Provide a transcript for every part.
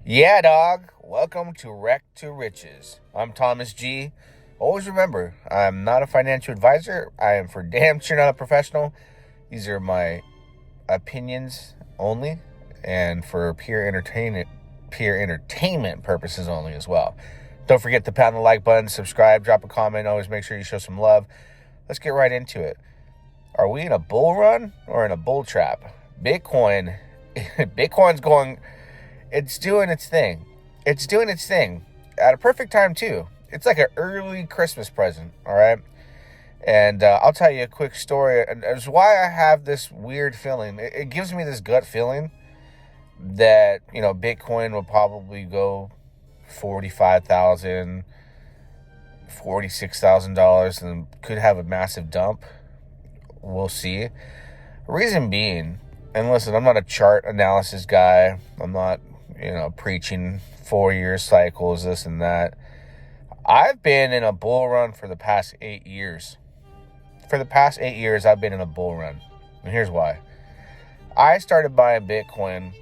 Yeah, dog. Welcome to Wreck to Riches. I'm Thomas G. Always remember, I'm not a financial advisor. I am for damn sure not a professional. These are my opinions only, and for pure entertainment purposes only as well. Don't forget to pound the like button, subscribe, drop a comment. Always make sure you show some love. Let's get right into it. Are we in a bull run or in a bull trap? Bitcoin's going. It's doing its thing. It's doing its thing at a perfect time, too. It's like an early Christmas present, all right? And I'll tell you a quick story. And it's why I have this weird feeling. It gives me this gut feeling that, Bitcoin will probably go $45,000, $46,000 and could have a massive dump. We'll see. Reason being, and listen, I'm not a chart analysis guy. I'm not preaching 4-year cycles, this and that. I've been in a bull run for the past 8 years. For the past 8 years, I've been in a bull run. And here's why. I started buying Bitcoin,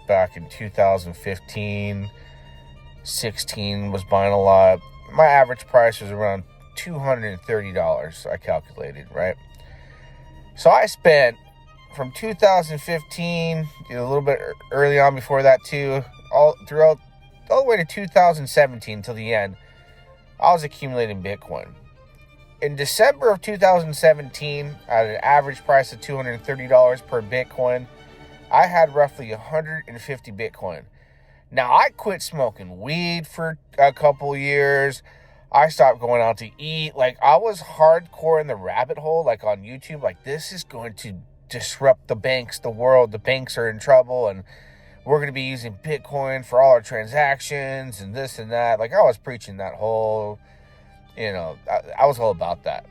back in 2015, 16, was buying a lot. My average price was around $230, I calculated, right? So I spent from 2015, a little bit early on before that too, all the way to 2017 till the end, I was accumulating Bitcoin. In December of 2017, at an average price of $230 per Bitcoin, I had roughly 150 Bitcoin. Now, I quit smoking weed for a couple years. I stopped going out to eat. Like, I was hardcore in the rabbit hole, like on YouTube. Like, this is going to disrupt the banks, the world. The banks are in trouble, and we're going to be using Bitcoin for all our transactions and this and that. Like, I was preaching that whole, I was all about that.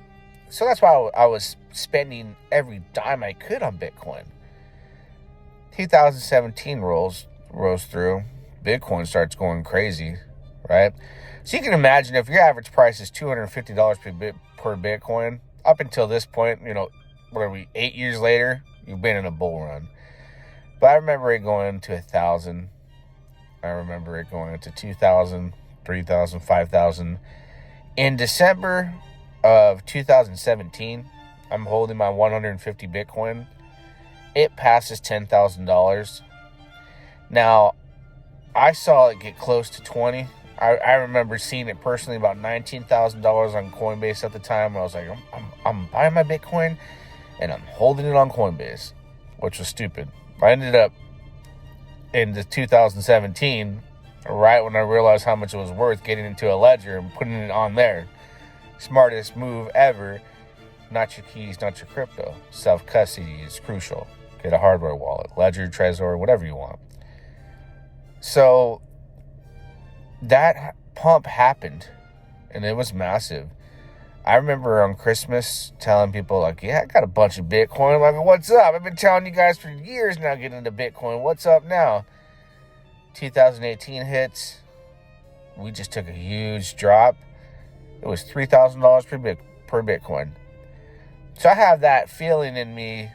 So that's why I was spending every dime I could on Bitcoin. 2017 rose through. Bitcoin starts going crazy, right? So you can imagine if your average price is $250 per Bitcoin, up until this point, what are we, 8 years later, you've been in a bull run. But I remember it going to 1,000. I remember it going to 2,000, 3,000, 5,000. In December of 2017, I'm holding my 150 Bitcoin. It passes $10,000. Now, I saw it get close to 20. I remember seeing it personally about $19,000 on Coinbase at the time. I was like, I'm buying my Bitcoin and I'm holding it on Coinbase, which was stupid. I ended up in the 2017, right when I realized how much it was worth, getting into a ledger and putting it on there. Smartest move ever. Not your keys, not your crypto. Self-custody is crucial. Get a hardware wallet, ledger, Trezor, whatever you want. So that pump happened, and it was massive. I remember on Christmas telling people, like, yeah, I got a bunch of Bitcoin. I'm like, what's up? I've been telling you guys for years now getting into Bitcoin. What's up now? 2018 hits. We just took a huge drop. It was $3,000 per Bitcoin. So I have that feeling in me,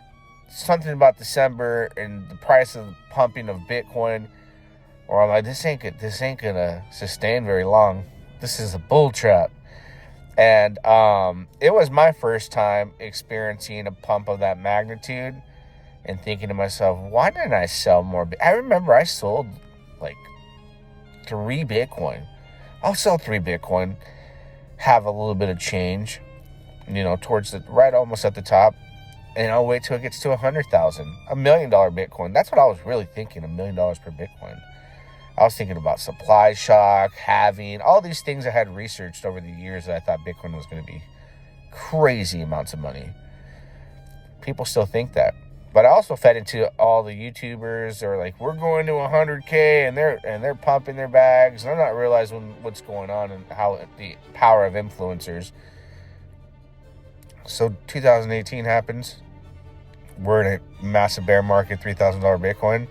something about December and the price of the pumping of Bitcoin, or I'm like, this ain't gonna sustain very long. This is a bull trap. And it was my first time experiencing a pump of that magnitude and thinking to myself, why didn't I sell more? I remember I sold like 3 Bitcoin. I'll sell 3 Bitcoin, have a little bit of change, towards the right, almost at the top, and I'll wait till it gets to 100,000, $1 million Bitcoin. That's what I was really thinking, $1 million per Bitcoin. I was thinking about supply shock, halving, all these things I had researched over the years that I thought Bitcoin was going to be crazy amounts of money. People still think that. But I also fed into all the YouTubers that are like, we're going to 100K, and they're pumping their bags. And I'm not realizing what's going on and how the power of influencers. So 2018 happens. We're in a massive bear market, $3,000 Bitcoin.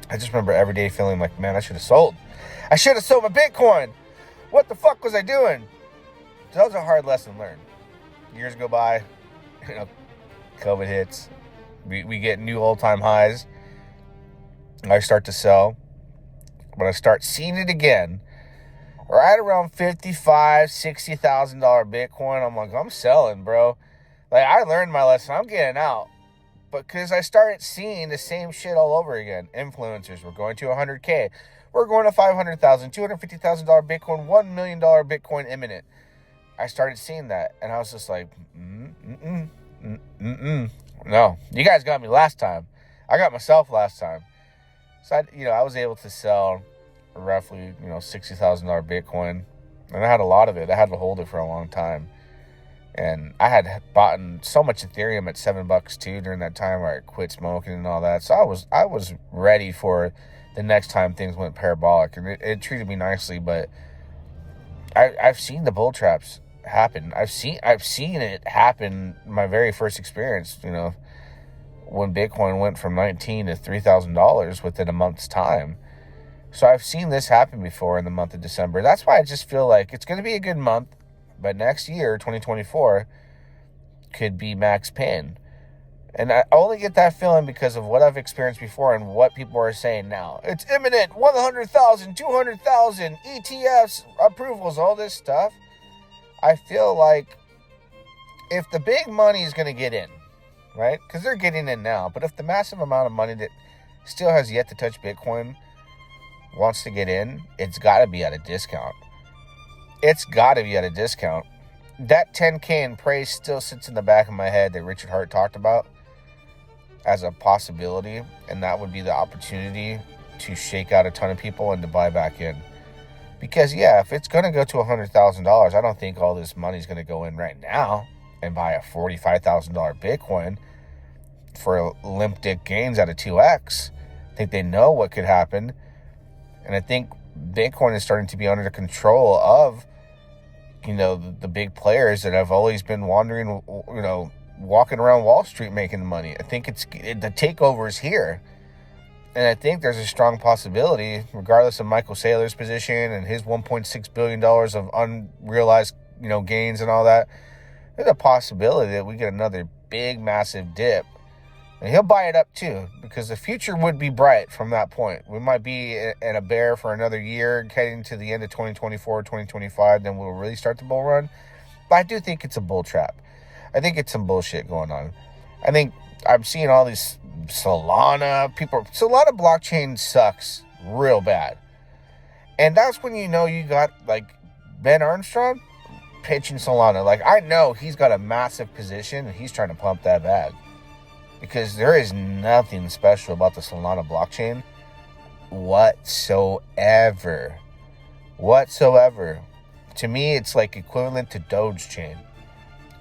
I just remember every day feeling like, man, I should have sold. I should have sold my Bitcoin. What the fuck was I doing? So that was a hard lesson learned. Years go by, COVID hits. We get new all-time highs. I start to sell. when I start seeing it again, right around $55,000, $60,000 Bitcoin, I'm like, I'm selling, bro. Like, I learned my lesson. I'm getting out. But because I started seeing the same shit all over again. Influencers were going to 100K. We're going to 500,000, $250,000 Bitcoin, $1 million Bitcoin imminent. I started seeing that, and I was just like, no, you guys got me last time. I got myself last time. So I was able to sell roughly, $60,000 Bitcoin, and I had a lot of it. I had to hold it for a long time, and I had bought so much Ethereum at $7 too during that time where I quit smoking and all that. So I was ready for the next time things went parabolic, and it treated me nicely. But I've seen the bull traps happen. I've seen it happen. My very first experience, when Bitcoin went from $19 to $3,000 within a month's time. So I've seen this happen before in the month of December. That's why I just feel like it's going to be a good month, but next year, 2024, could be max pain. And I only get that feeling because of what I've experienced before and what people are saying now. It's imminent, 100,000, 200,000, ETFs, approvals, all this stuff. I feel like if the big money is going to get in, right? Because they're getting in now. But if the massive amount of money that still has yet to touch Bitcoin wants to get in, it's got to be at a discount. It's got to be at a discount. That 10K in praise still sits in the back of my head that Richard Hart talked about as a possibility, and that would be the opportunity to shake out a ton of people and to buy back in. Because, if it's going to go to $100,000, I don't think all this money is going to go in right now and buy a $45,000 Bitcoin for limp dick gains out of 2x. I think they know what could happen. And I think Bitcoin is starting to be under the control of, the big players that have always been wandering, walking around Wall Street making money. I think the takeover is here. And I think there's a strong possibility, regardless of Michael Saylor's position and his $1.6 billion of unrealized, gains and all that, there's a possibility that we get another big, massive dip. And he'll buy it up too, because the future would be bright from that point. We might be in a bear for another year, heading to the end of 2024, 2025, then we'll really start the bull run. But I do think it's a bull trap. I think it's some bullshit going on. I think I'm seeing all these Solana blockchain sucks real bad. And that's when you got like Ben Armstrong pitching Solana. Like, I know he's got a massive position and he's trying to pump that bag. Because there is nothing special about the Solana blockchain whatsoever. To me, it's like equivalent to Dogechain.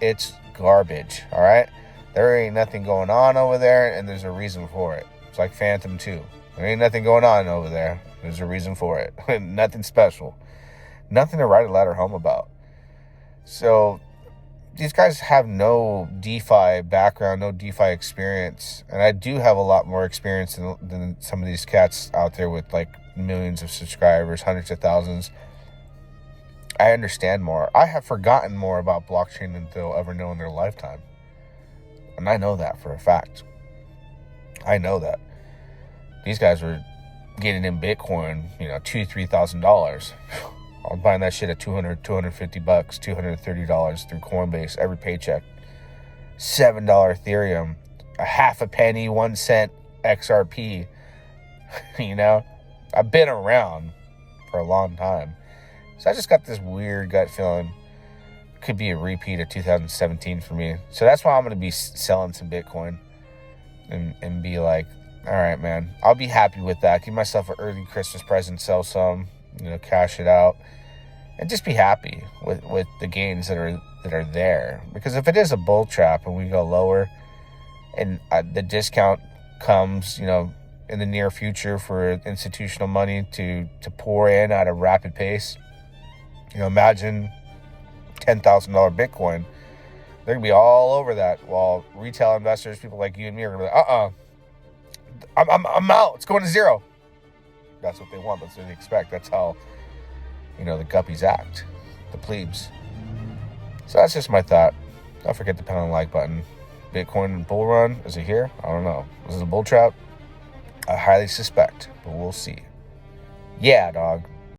It's garbage, all right? There ain't nothing going on over there, and there's a reason for it. It's like Phantom 2. There ain't nothing going on over there. There's a reason for it. Nothing special. Nothing to write a letter home about. So these guys have no DeFi background, no DeFi experience. And I do have a lot more experience than some of these cats out there with like millions of subscribers, hundreds of thousands. I understand more. I have forgotten more about blockchain than they'll ever know in their lifetime. And I know that for a fact. I know that. These guys were getting in Bitcoin, $2,000-$3,000. I was buying that shit at $200, $250, $230 through Coinbase every paycheck. $7 Ethereum, a half a penny, 1 cent XRP. I've been around for a long time. So I just got this weird gut feeling. Could be a repeat of 2017 for me. So that's why I'm going to be selling some Bitcoin and be like, all right, man, I'll be happy with that. Give myself an early Christmas present, sell some, cash it out, and just be happy with the gains that are there. Because if it is a bull trap and we go lower and the discount comes, in the near future for institutional money to pour in at a rapid pace, imagine $10,000 Bitcoin. They're going to be all over that, while retail investors, people like you and me, are going to be like, I'm out. It's going to zero. That's what they want. That's what they expect. That's how, the guppies act, the plebes. So that's just my thought. Don't forget to pound on the like button. Bitcoin bull run, is it here? I don't know. Is it a bull trap? I highly suspect, but we'll see. Yeah, dog.